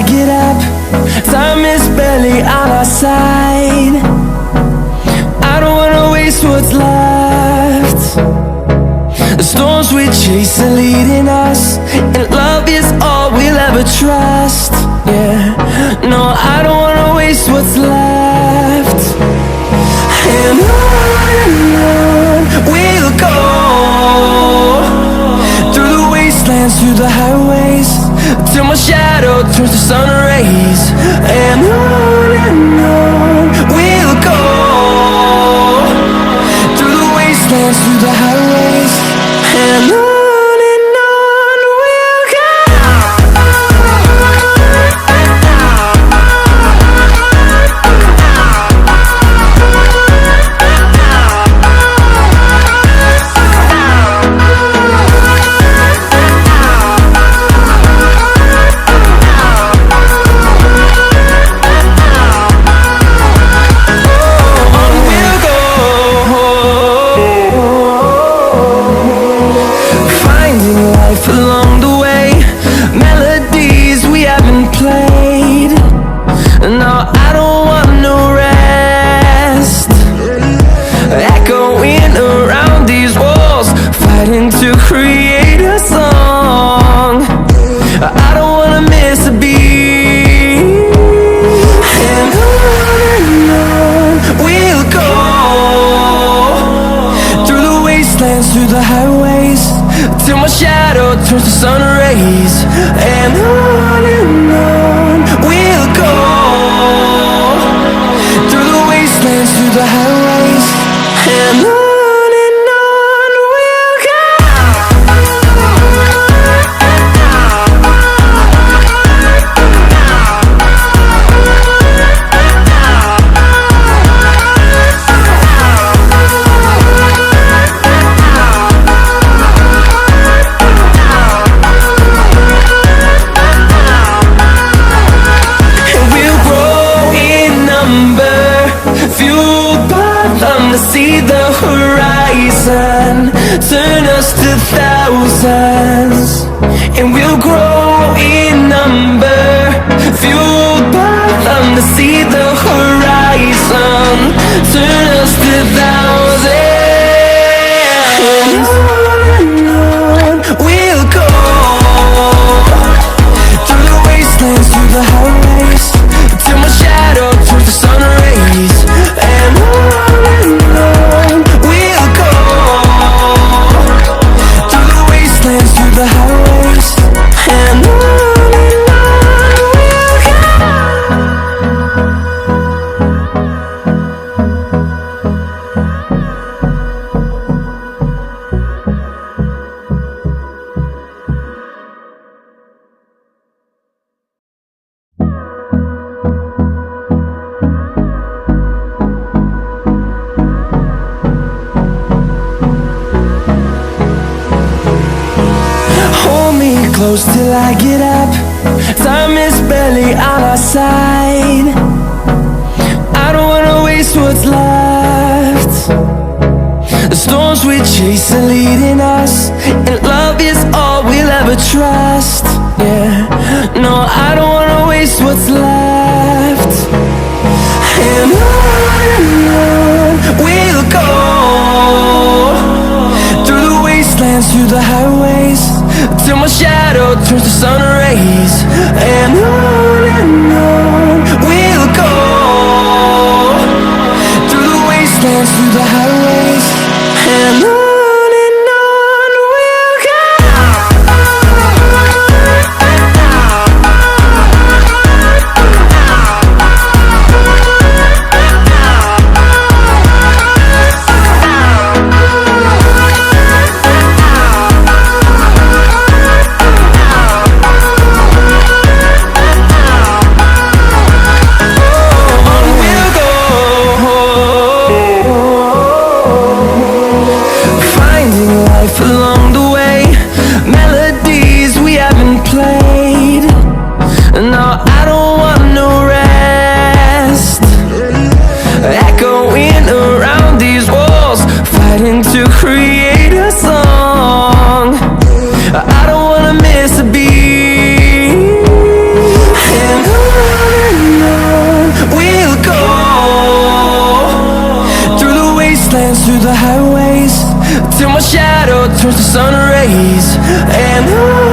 get up. Time is barely on our side. I don't wanna waste what's left. The storms we chase are leading us, and love is all we'll ever trust. Yeah, no, I don't wanna waste what's left. And on we'll go, through the wastelands, through the highways, till my shadow turns to sun rays. And on we'll go, through the wastelands, through the highways, and on we'll go. Along the way, melodies we haven't played. No, I don't want no rest. Echoing around these walls, fighting to create a song. I don't wanna miss a beat. And on we'll go, through the wastelands, through the highways, till my shadow turns to sun rays. And on we'll go, through the wastelands, through the highways, and on we'll go. To see the horizon, turn us to thousands, and we'll grow in number, fueled by them. To see the horizon, turn us to thousands, and on we'll go, through the wastelands, through the highways, till my shadow turns to sun rays. And on we'll go, through the wastelands, through the highways, and on we'll go. Close till I get up. Time is barely on our side. I don't wanna waste what's left. The storms we chase are leading us, and love is all we'll ever trust. Yeah, no, I don't wanna waste what's left. And on we'll go, through the wastelands, through the highways, till my shadow turns to sun rays. And on we'll go, through the wastelands, through the highways, and on we'll go. turns to sun rays. And